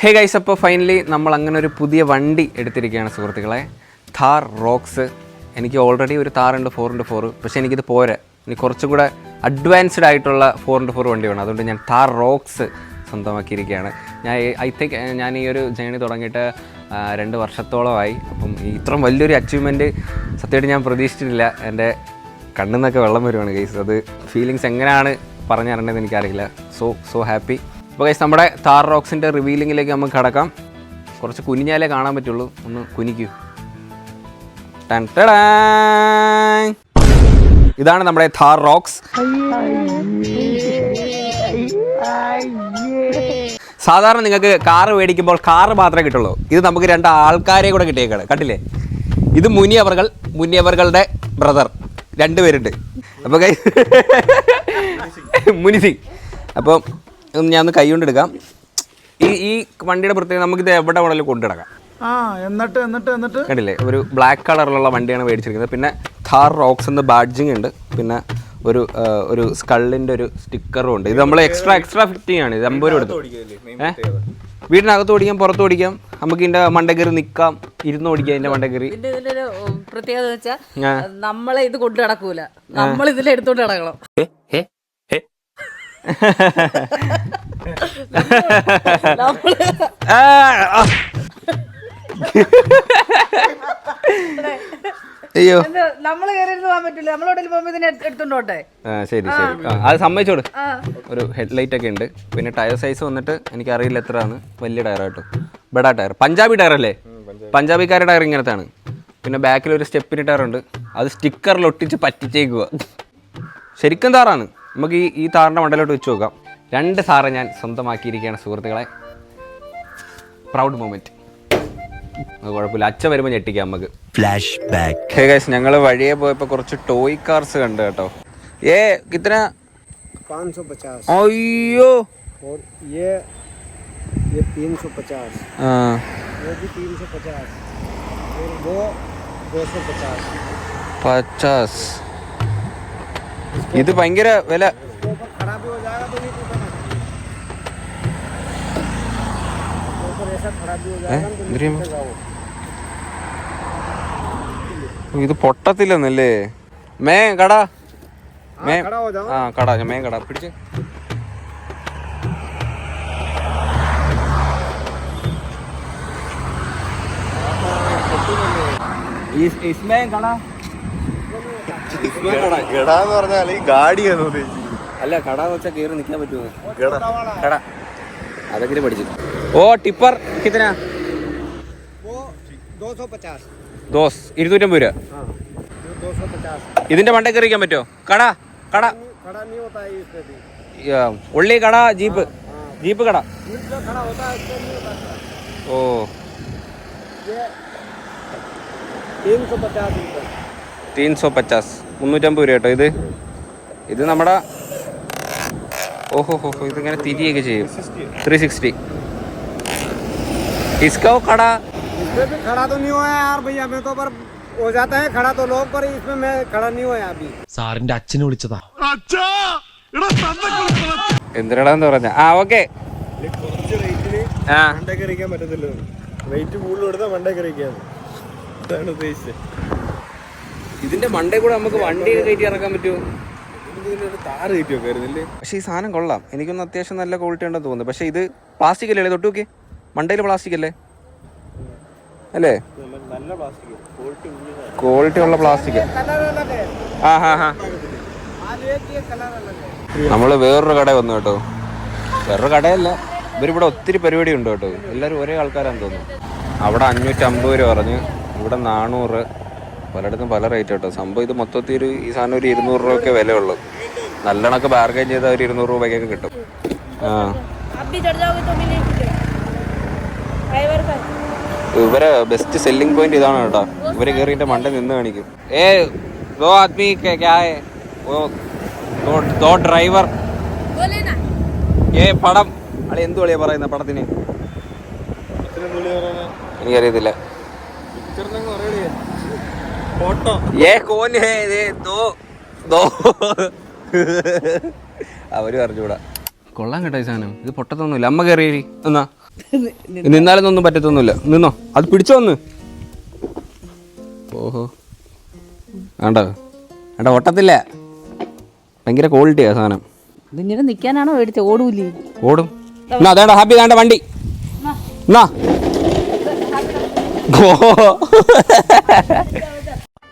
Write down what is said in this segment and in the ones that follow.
Hey guys, അപ്പോൾ finally നമ്മൾ അങ്ങനെ ഒരു പുതിയ വണ്ടി എടുത്തിരിക്കുകയാണ് സുഹൃത്തുക്കളെ. ഥാർ റോക്സ്. എനിക്ക് ഓൾറെഡി ഒരു താറുണ്ട് 4x4, പക്ഷേ എനിക്കിത് പോരാ. ഇനി കുറച്ചും കൂടെ അഡ്വാൻസ്ഡ് ആയിട്ടുള്ള 4x4 വണ്ടി വേണം. അതുകൊണ്ട് ഞാൻ ഥാർ റോക്സ് സ്വന്തമാക്കിയിരിക്കുകയാണ്. ഞാൻ ഈ ഒരു ജേണി തുടങ്ങിയിട്ട് 2 വർഷത്തോളമായി. അപ്പം ഇത്രയും വലിയൊരു അച്ചീവ്മെൻറ്റ് സത്യമായിട്ട് ഞാൻ പ്രതീക്ഷിച്ചിട്ടില്ല. എൻ്റെ കണ്ണിൽ നിന്നൊക്കെ വെള്ളം വരുവാണ് ഗൈസ്. അത് ഫീലിങ്സ് എങ്ങനെയാണ് പറഞ്ഞു തരേണ്ടതെന്ന് എനിക്കറിയില്ല. So happy. അപ്പോൾ ഗൈസ്, നമ്മുടെ താർ റോക്സിൻ്റെ റിവീലിങ്ങിലേക്ക് നമുക്ക് കടക്കാം. കുറച്ച് കുനിഞ്ഞാലേ കാണാൻ പറ്റുള്ളൂ. ഒന്ന് കുനിക്കൂ. ഇതാണ് നമ്മുടെ താർ റോക്സ്. സാധാരണ നിങ്ങൾക്ക് കാറ് മേടിക്കുമ്പോൾ കാറ് മാത്രമേ കിട്ടുള്ളൂ. ഇത് നമുക്ക് 2 ആൾക്കാരെ കൂടെ കിട്ടിയേക്കാണ്. കണ്ടില്ലേ? ഇത് മുനിയവറുകളുടെ ബ്രദർ 2 പേരുണ്ട്. അപ്പോൾ മുനിസിംഗ്. അപ്പം ഞാൻ ഒന്ന് കൈ കൊണ്ട് എടുക്കാം. ഈ വണ്ടിയുടെ പ്രത്യേകത, നമുക്കിത് എവിടെ വേണമെങ്കിലും കൊണ്ടിടക്കാം. എന്നിട്ട് കണ്ടില്ലേ, ഒരു ബ്ലാക്ക് കളറിലുള്ള വണ്ടിയാണ് മേടിച്ചിരിക്കുന്നത്. പിന്നെ ഥാർ റോക്സ് എന്ന ബാഡ്ജിങ് ഉണ്ട്. പിന്നെ ഒരു സ്കള്ളിൻ്റെ ഒരു സ്റ്റിക്കറും ഉണ്ട്. ഇത് നമ്മൾ എക്സ്ട്രാ ഫിറ്റിംഗ് ആണ്. ഇത് 50 രൂപ എടുത്തു. വീടിനകത്ത് ഓടിക്കാം, പുറത്ത് ഓടിക്കാം. നമുക്ക് ഇതിന്റെ മണ്ടക്കറി നിൽക്കാം, ഇരുന്ന് ഓടിക്കാം. ഇതിന്റെ മണ്ടക്കറി ഇതിന്റെ പ്രത്യേകത വെച്ചാൽ നമ്മളെ ഇത് കൊണ്ടു നടക്കൂല, നമ്മൾ ഇതിൽ എടുത്തോണ്ട് നടക്കണം. അയ്യോ, നമ്മള് കയറിയിരുന്ന് പോകാൻ പറ്റില്ല. നമ്മളോടെങ്കിലും പോകുമ്പോ ഇതിനെ എടുത്തോണ്ടോട്ടെ. ശരി. അത് സമ്മതിച്ചോട്. ഒരു ഹെഡ്ലൈറ്റ് ഒക്കെ ഉണ്ട്. പിന്നെ ടയർ സൈസ് വന്നിട്ട് എനിക്കറിയില്ല എത്രയാണ്. വലിയ ടയറാട്ടോ, ബഡാ ടയർ. പഞ്ചാബി ടയർ അല്ലേ? പഞ്ചാബിക്കാരുടെ ടയർ ഇങ്ങനത്താണ്. പിന്നെ ബാക്കിൽ ഒരു സ്റ്റെപ്പിന് ടയർ ഉണ്ട്. അത് സ്റ്റിക്കറിൽ ഒട്ടിച്ച് പറ്റിച്ചേക്കുക. ശരിക്കും താറാണ്. നമുക്ക് ഈ താറിൻ്റെ മണ്ടയിലോട്ട് വെച്ച് നോക്കാം. 2 താറ് ഞാൻ സ്വന്തമാക്കിയിരിക്കുകയാണ് സുഹൃത്തുക്കളെ. Proud moment. അത് കുഴപ്പമില്ല, അച്ഛ വരുമ്പോൾ ഞെട്ടിക്കാം നമുക്ക്. Flash back. ഹേ ഗൈസ്, ഞങ്ങൾ വഴിയെ പോയപ്പോൾ കുറച്ച് ടോയ് കാർസ് കണ്ടു കേട്ടോ. കിത്തന? 550. അയ്യോ, ये 350. ये भी 350. और वो 250. 50. ഇത് ഭയങ്കര വില. खराब हो जाएगा तो नहीं टूटेगा. ऐसा खराब हो जाएगा. ഇത് പൊട്ടത്തില്ലെന്നല്ലേ? കടാ പിടിച്ച്. അല്ല, കടാന്ന് വെച്ചാൽ കയറി നിൽക്കാൻ പറ്റുമോ? കട അതൊക്കെ പഠിച്ചു. ഓ ടിപ്പർ കിത്തന? 250. 250 രൂപ. ഇതിന്റെ മണ്ടേ കയറിക്കാൻ പറ്റുമോ? കട नहीं होता है इसमें भी. ഉള്ളി കട, ജീപ്പ് കട. खड़ा होता है इसमें नहीं होता. ഓ, ये 350 रुपये. 350. 350 രൂപ കേട്ടോ. ഇത് നമ്മുടെ ഓഹോ ഇതിങ്ങനെ തിരിയൊക്കെ ചെയ്യും. 360. इसका खड़ा इसमें भी खड़ा तो नहीं हुआ यार भैया. मैं तो पर हो जाता है खड़ा तो लोग, पर इसमें मैं खड़ा नहीं हुआ अभी. സാറിന്റെ അച്ഛനെ വിളിച്ചതാ. എന്തിനാന്ന് പറഞ്ഞ ഓക്കെ. മണ്ടക്കറിക്കാൻ പറ്റത്തില്ല. വെയിറ്റ് കൂടുതൽ കൊടുത്താൽ മണ്ടക്കറിക്കാണ്. അതാണ് ഉദ്ദേശിച്ചത്. ഇതിന്റെ മണ്ടേ കൂടെ നമുക്ക് വണ്ടി കയറ്റി ഇറക്കാൻ പറ്റുമോ? താറ് കയറ്റി വെക്കായിരുന്നില്ലേ? പക്ഷേ ഈ സാധനം കൊള്ളാം. എനിക്കൊന്ന് അത്യാവശ്യം നല്ല ക്വാളിറ്റി ഉണ്ടെന്ന് തോന്നുന്നു. പക്ഷേ ഇത് പ്ലാസ്റ്റിക് അല്ലേ? തൊട്ട് നോക്കി, മണ്ടയിൽ പ്ലാസ്റ്റിക് അല്ലേ? നല്ല പ്ലാസ്റ്റിക്, ക്വാളിറ്റി ഉള്ള പ്ലാസ്റ്റിക്. നമ്മള് വേറൊരു കട വന്നു കേട്ടോ. വേറൊരു കടയല്ല, ഇവരിവിടെ ഒത്തിരി പരിപാടി ഉണ്ട് കേട്ടോ. എല്ലാവരും ഒരേ ആൾക്കാരാന്ന് തോന്നുന്നു. അവിടെ 550 രൂപ പറഞ്ഞു, ഇവിടെ 400. പലയിടത്തും പല റേറ്റ് കേട്ടോ. സംഭവം ഇത് മൊത്തത്തിൽ ഈ സാധനം ഒരു 200 രൂപയൊക്കെ വിലയുള്ളൂ. നല്ലോണമൊക്കെ ബാർഗൈൻ ചെയ്താൽ ഒരു 200 രൂപയ്ക്കൊക്കെ കിട്ടും. ഇവരെ ബെസ്റ്റ് സെല്ലിംഗ് പോയിന്റ് ഇതാണ് കേട്ടോ. ഇവര് കയറിന്റെ മണ്ട നിന്ന് കാണിക്കും. ദോ ആദ്മി ക്യാ ഹൈ ദോ ഡ്രൈവർ പടം. അളി എന്ത് കളിയാ പറയുന്ന പടത്തിന്? എനിക്കറിയത്തില്ല. അവര് പറഞ്ഞുകൂടാ. കൊള്ളാൻ കേട്ടോ ഈ സാധനം. ഇത് പൊട്ടത്തൊന്നുമില്ല. അമ്മ കയറി എന്നാ നിന്നാലൊന്നും പറ്റത്തൊന്നുമില്ല. നിന്നോ, അത് പിടിച്ചോ ഒന്ന്. ഓഹോ, വേണ്ട വേണ്ട, ഒട്ടത്തില്ല. ഭയങ്കര ക്വാളിറ്റിയാ സാധനം. ഇതിങ്ങനെ നിൽക്കാനാണോ മേടിച്ച? ഓടൂലേ? ഓടും. എന്നാ അതേണ്ട ഹാപ്പി, വേണ്ട വണ്ടി എന്നാ.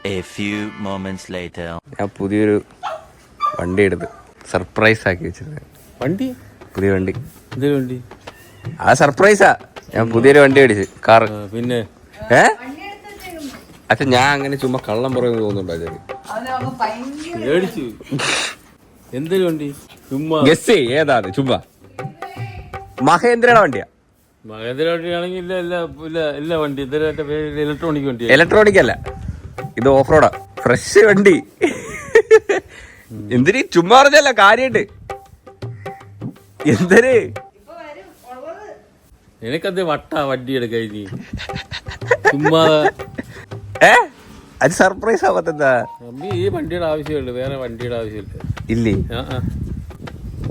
A few moments later. ഞാൻ പുതിയൊരു വണ്ടി എടുത്ത് സർപ്രൈസ് ആക്കി വെച്ചത്. വണ്ടി? പുതിയ വണ്ടി. എന്തൊരു വണ്ടി? ആ സർപ്രൈസാ. ഞാൻ പുതിയൊരു വണ്ടി മേടിച്ച്, കാറ്. പിന്നെ അച്ഛൻ ഞാൻ അങ്ങനെ ചുമ്മാ കള്ളം പറയുന്നത് തോന്നുന്നുണ്ടോ? മേടിച്ചു. എന്തൊരു വണ്ടി? ചുമ്മാ ഗസ് ഏതാ ചുമ്മാ? മഹേന്ദ്രയുടെ വണ്ടിയാ. മഹേന്ദ്ര വണ്ടിയാണെങ്കിൽ എല്ലാ വണ്ടി ഇലക്ട്രോണിക് വണ്ടി. ഇലക്ട്രോണിക് അല്ല, ഇത് ഓഫ് റോഡാ. ഫ്രഷ് വണ്ടി. എന്തിനീ ചുമ്മാ പറഞ്ഞല്ല, കാര്യണ്ട്. എന്തിന് നിനക്കത് വട്ടാ വണ്ടി എടുക്കാൻ നീ ചുമ്മാ? അത് സർപ്രൈസ് ആവത്തെന്താ? ഈ വണ്ടിയുടെ ആവശ്യമുള്ളൂ, വേറെ വണ്ടിയുടെ ആവശ്യമില്ല. ഇല്ലേ?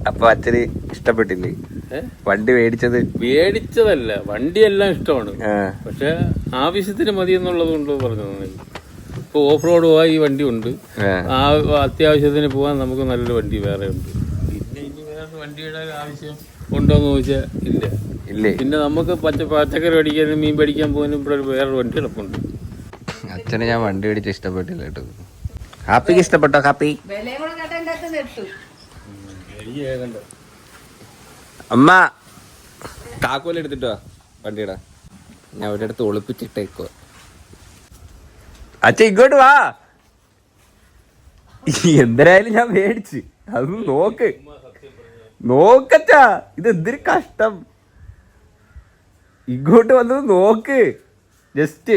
അപ്പൊ അച്ഛന് ഇഷ്ടപ്പെട്ടില്ലേ വണ്ടി മേടിച്ചതല്ല, വണ്ടിയെല്ലാം ഇഷ്ടമാണ്. പക്ഷെ ആവശ്യത്തിന് മതി എന്നുള്ളത് കൊണ്ട് പറഞ്ഞു. ഇപ്പൊ ഓഫ് റോഡ് പോവാൻ ഈ വണ്ടി ഉണ്ട്, അത്യാവശ്യത്തിന് പോവാൻ നമുക്ക് നല്ലൊരു വണ്ടി വേറെ ഉണ്ട്. പിന്നെ ഇനി വേറെ വണ്ടിയുടെ ആവശ്യം ഉണ്ടോന്ന് ചോദിച്ചാൽ ഇല്ല. ഇല്ലേ? പിന്നെ നമുക്ക് പച്ചക്കറി മേടിക്കാനും മീൻ മേടിക്കാൻ പോകാനും ഇവിടെ വേറൊരു വണ്ടി കിടപ്പുണ്ട്. അച്ഛന് ഞാൻ വണ്ടി മേടിച്ച് ഇഷ്ടപ്പെട്ടില്ല കേട്ടോ. ഹാപ്പിക്ക് ഇഷ്ടപ്പെട്ടോ? ഹാപ്പി അമ്മ താക്കോൽ എടുത്തിട്ടോ വണ്ടിയുടെ. ഞാൻ അവിടെ അടുത്ത് ഒളിപ്പിച്ചിട്ടേക്കോ. അച്ഛ ഇങ്ങോട്ട് വാ. എന്തായാലും ഞാൻ മേടിച്ച് അത് നോക്കച്ചാ. ഇത് എന്തൊരു കഷ്ടം. ഇങ്ങോട്ട് വന്നത് നോക്ക്. ജസ്റ്റ്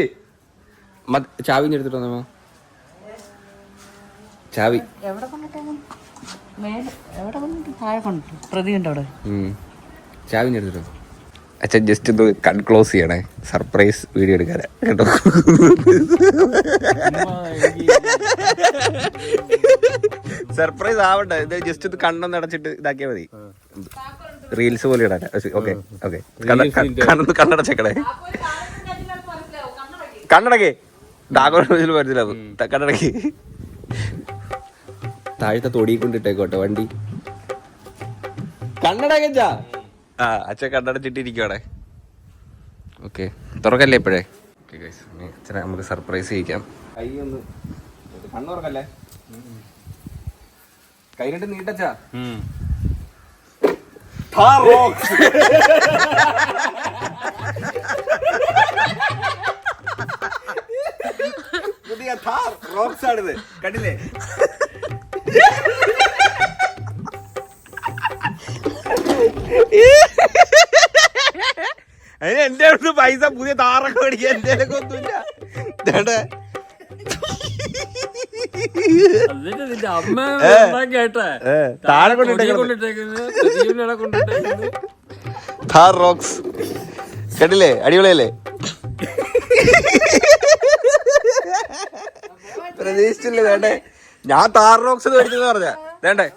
ചാവി എടുത്തിട്ടോ നമ്മ. ചാവി ചാവി എടുത്തിട്ടോ. അച്ഛൻ ജസ്റ്റ് ഒന്ന് കൺ ക്ലോസ് ചെയ്യണേ, സർപ്രൈസ് വീഡിയോ എടുക്കാനാ കേട്ടോ. സർപ്രൈസ് ആവണ്ട, ഇത് ജസ്റ്റ് ഒന്ന് കണ്ണൊന്ന് അടച്ചിട്ട് ഇതാക്കിയാ മതി. റീൽസ് പോലെ ഇടാൻ. Okay okay, കണ്ണടച്ചേക്കണേ. കണ്ണടക്കേ, മനസ്സിലാവും. കണ്ണടക്കി താഴത്തെ തൊടി കൊണ്ടിട്ടേക്കോട്ടെ വണ്ടി. കണ്ണടക്കാ. ആ അച്ഛൻ കണ്ണടച്ചിട്ടിരിക്കുവാണേ. ഓക്കെ, തുറക്കല്ലേ ഇപ്പോഴേ? അച്ഛനെ നമുക്ക് സർപ്രൈസ് ചെയ്യിക്കാം. കൈ ഒന്ന് കണ്ണു തുറക്കല്ലേ, കൈ രണ്ട് നീട്ടച്ചാ. പുതിയ ഥാർ റോക്സ് ആണിത്, കണ്ടില്ലേ? അതിന് എന്റെ അടുത്ത് പൈസ പുതിയ താറൊക്കെ മേടിക്കാൻ എന്റെ ഒന്നുമില്ല. താഴെ ഥാർ റോക്സ് കണ്ടില്ലേ? അടിപൊളിയല്ലേ? പ്രതീക്ഷിച്ചില്ലേ? വേണ്ടേ, ഞാൻ താർ റോക്സ് മേടിച്ചെന്ന് പറഞ്ഞ വേണ്ടേ?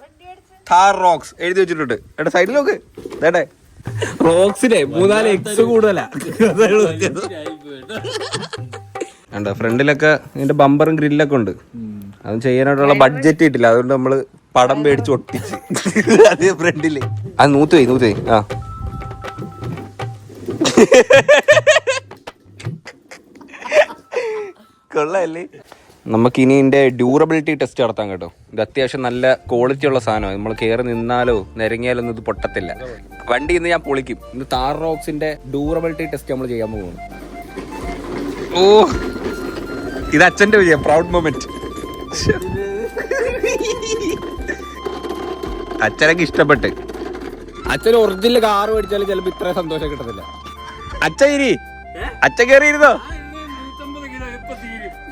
ഥാർ റോക്സ് എഴുതി വെച്ചിട്ടുണ്ട്. എടാ സൈഡിൽ നോക്ക്, വേണ്ടേ? റോക്സിനെ 3-4 എക്സ് കൂടുതലാ. വേണ്ട, ഫ്രണ്ടിലൊക്കെ ഇതിന്റെ ബമ്പറും ഗ്രില്ലൊക്കെ ഉണ്ട്. അത് ചെയ്യാനായിട്ടുള്ള ബഡ്ജറ്റ് കിട്ടില്ല, അതുകൊണ്ട് നമ്മള് പടം മേടിച്ച് ഒട്ടിച്ച് അത് ഫ്രണ്ടില്. അത് നൂത്ത് പോയി. ആ കൊള്ളല്ലേ? നമുക്കിനി ഇതിന്റെ ഡ്യൂറബിലിറ്റി ടെസ്റ്റ് നടത്താം കേട്ടോ. ഇത് അത്യാവശ്യം നല്ല ക്വാളിറ്റി ഉള്ള സാധനമാണ്. നമ്മൾ കയറി നിന്നാലോ നിരങ്ങിയാലോ ഒന്നും ഇത് പൊട്ടത്തില്ല. വണ്ടി ഇന്ന് ഞാൻ പൊളിക്കും. ഇന്ന് താർ റോക്സിന്റെ ഡ്യൂറബിലിറ്റി ടെസ്റ്റ് നമ്മൾ ചെയ്യാൻ പോകുന്നു. ഓ, ഇത് അച്ഛന്റെ വിജയം, പ്രൗഡ് മൊമെന്റ്. അച്ഛനൊക്കെ ഇഷ്ടപ്പെട്ട്. അച്ഛന് ഒറിജിനൽ കാറ് മേടിച്ചാലും ചിലപ്പോ ഇത്ര സന്തോഷം കിട്ടത്തില്ല. അച്ഛൻ കയറിയിരുന്നോ?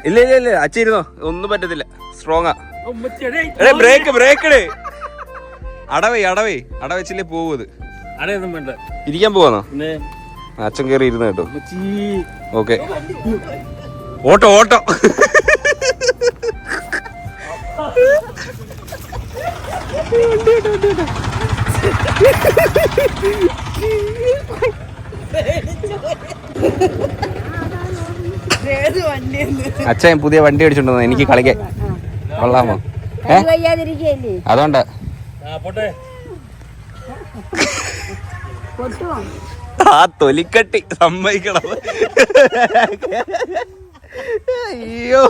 ഇല്ല, അച്ഛൻ ഇരുന്നോ, ഒന്നും പറ്റത്തില്ല. സ്ട്രോങ്ങാ. ബ്രേക്ക് അടവച്ചില്ലേ പോവത്. ഇരിക്കാൻ പോവാന്നോ? അച്ഛൻ കയറി ഇരുന്ന് കേട്ടോ. ഓക്കെ, ഓട്ടോ അച്ഛൻ പുതിയ വണ്ടി അടിച്ചിട്ടുണ്ടോ എനിക്ക് കളിക്കാൻ കൊള്ളാമോ? അതുകൊണ്ട് ആ തൊലിക്കട്ടി സമ്മതിക്കണം. അയ്യോ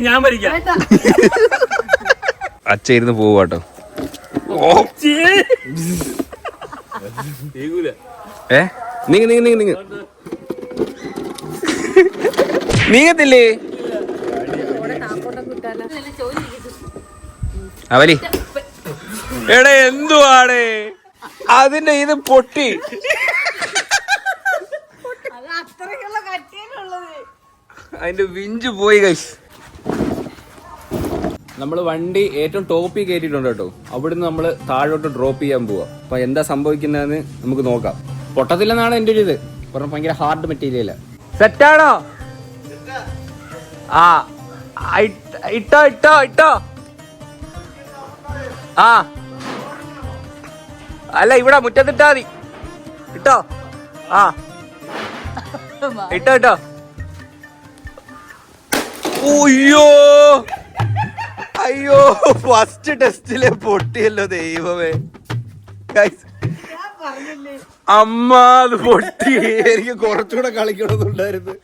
ഞാൻ ഭരിക്കാം. അച്ഛ ഇരുന്ന് പോവാട്ടോ. നീങ്ങത്തില്ലേ അവലി? എടാ എന്തുവാടേ അതിന്റെ ഇത് പൊട്ടി. അതിന്റെ വിഞ്ച് പോയി ഗൈസ്. നമ്മൾ വണ്ടി ഏറ്റവും ടോപ്പിൽ കയറ്റിയിട്ടുണ്ട് കേട്ടോ. അവിടുന്ന് നമ്മൾ താഴോട്ട് ഡ്രോപ്പ് ചെയ്യാൻ പോവാ. അപ്പൊ എന്താ സംഭവിക്കുന്നതെന്ന് നമുക്ക് നോക്കാം. പൊട്ടത്തില്ലെന്നാണ് എൻ്റെ ഒരു ഇത്. പറഞ്ഞ ഭയങ്കര ഹാർഡ് മെറ്റീരിയല. സെറ്റാണോ? ആ ഇട്ടോ ഇട്ടോ ഇട്ടോ. ആ അല്ല ഇവിടെ മുറ്റത്തിട്ടാ മതി. ഇട്ടോ. ആ ഇട്ടോ ഇട്ടോ. അയ്യോ അയ്യോ ഫസ്റ്റ് ടെസ്റ്റിലെ പൊട്ടിയല്ലോ ദൈവമേ. അമ്മ അത് പൊട്ടി. എനിക്ക് കുറച്ചുകൂടെ കളിക്കണമെന്നുണ്ടായിരുന്നു.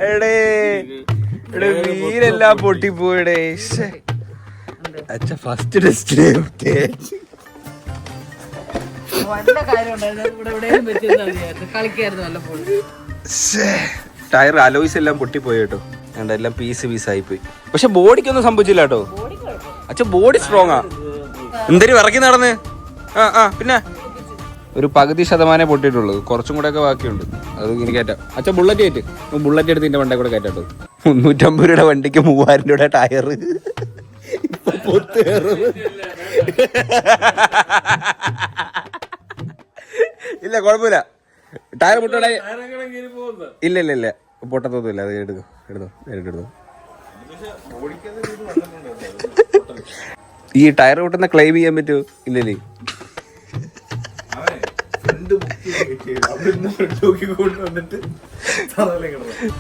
എടേ വീരെല്ലാം പൊട്ടിപ്പോയിടേ. അച്ഛ ഫസ്റ്റ് ടെസ്റ്റിലെ ടയർ അലോയ്സ് എല്ലാം പൊട്ടിപ്പോയി കേട്ടോ. എല്ലാം പീസായി പോയി. പക്ഷെ ബോഡിക്കൊന്നും സംഭവിച്ചില്ല കേട്ടോ. അച്ഛൻ ബോഡി സ്ട്രോങ് ആ. എന്തൊരു ഇറക്കി നടന്ന്. ആ പിന്നെ ഒരു പകുതി ശതമാനേ പൊട്ടിയിട്ടുള്ളൂ. കുറച്ചും കൂടെ ഒക്കെ ബാക്കിയുണ്ട്. അത് ഇനി കയറ്റാം. അച്ഛൻ ബുള്ളറ്റ് കയറ്റ്. ബുള്ളറ്റ് എടുത്ത് ഇതിന്റെ വണ്ടി കൂടെ കയറ്റാട്ടോ. 350 രൂപയുടെ വണ്ടിക്ക് 3000 രൂപയുടെ ടയർ. ഇല്ല കുഴപ്പമില്ല. ടയർ പൊട്ടോടെ ഇല്ല ഇല്ല ഇല്ല പൊട്ടത്തൊന്നുമില്ല. അത് എടുത്തോ. ഈ ടയർ പൊട്ടുന്ന ക്ലെയിം ചെയ്യാൻ പറ്റുമോ? ഇല്ലല്ലേ.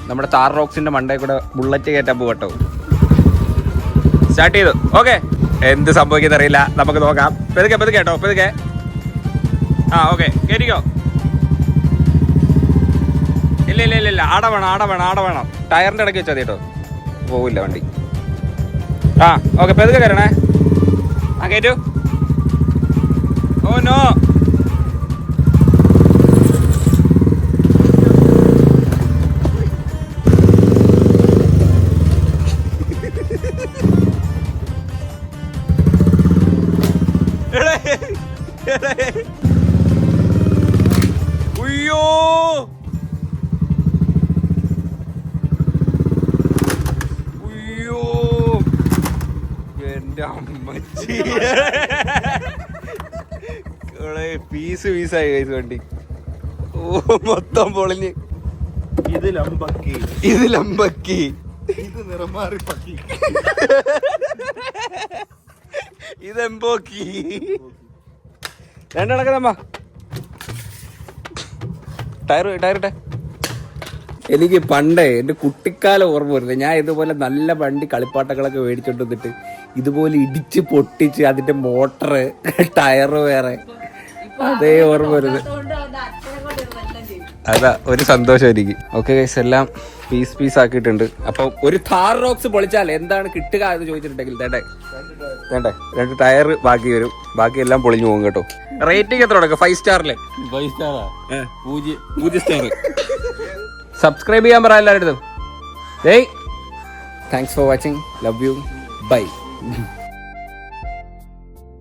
നമ്മുടെ താർ റോക്സിന്റെ മണ്ടേ കൂടെ ബുള്ളറ്റ് കയറ്റാൻ പോകട്ടോ. സ്റ്റാർട്ട് ചെയ്തു. ഓക്കെ എന്ത് സംഭവിക്കുന്ന അറിയില്ല. നമുക്ക് നോക്കാം. പെതുക്കെ കേട്ടോ. പെതുക്കെ. ആ ഓക്കെ കയറ്റിക്കോ. ഇല്ല ആട വേണം. ടയറിന്റെ ഇടയ്ക്ക് വെച്ചാൽ കേട്ടോ. പോവില്ല വണ്ടി. ആ ഓക്കെ പെതുക്കെ കയറണേ. ആ കയറ്റു. Oh no. ഉയ്യോ എന്റെ അമ്മച്ചി. പീസായി കൈസ് വണ്ടി. ഓ മൊത്തം പൊളിഞ്ഞ്. ഇത് ലംബക്കി. ഇത് നിറമാറി പക്കി. ഇതെമ്പോക്കി. രണ്ടണക്കമ്മ ടയറിട്ടെ. എനിക്ക് പണ്ടേ എൻ്റെ കുട്ടിക്കാലം ഓർമ്മ വരുന്നത്. ഞാൻ ഇതുപോലെ നല്ല വണ്ടി കളിപ്പാട്ടങ്ങളൊക്കെ മേടിച്ചോണ്ട് വന്നിട്ട് ഇതുപോലെ ഇടിച്ച് പൊട്ടിച്ച് അതിന്റെ മോട്ടറ് ടയറ് വേറെ അതേ ഓർമ്മ വരുന്നത്. അതാ ഒരു സന്തോഷം എനിക്ക്. ഓക്കെ ഗൈസ് എല്ലാം പീസ് ആക്കിയിട്ടുണ്ട്. അപ്പൊ ഒരു താർ റോക്സ് പൊളിച്ചാൽ എന്താണ് കിട്ടുക എന്ന് ചോദിച്ചിട്ടുണ്ടെങ്കിൽ വേണ്ടേ 2 ടയർ ബാക്കി വരും. ബാക്കി എല്ലാം പൊളിഞ്ഞു പോകും കേട്ടോ. റേറ്റിംഗ് എത്ര കൊടുക്കുക? 5 സ്റ്റാറിലെ 5 സ്റ്റാറാ? 0 സ്റ്റാർ. സബ്സ്ക്രൈബ് ചെയ്യാൻ പറ എല്ലാവരുടെ. Thanks for watching. Love you. By.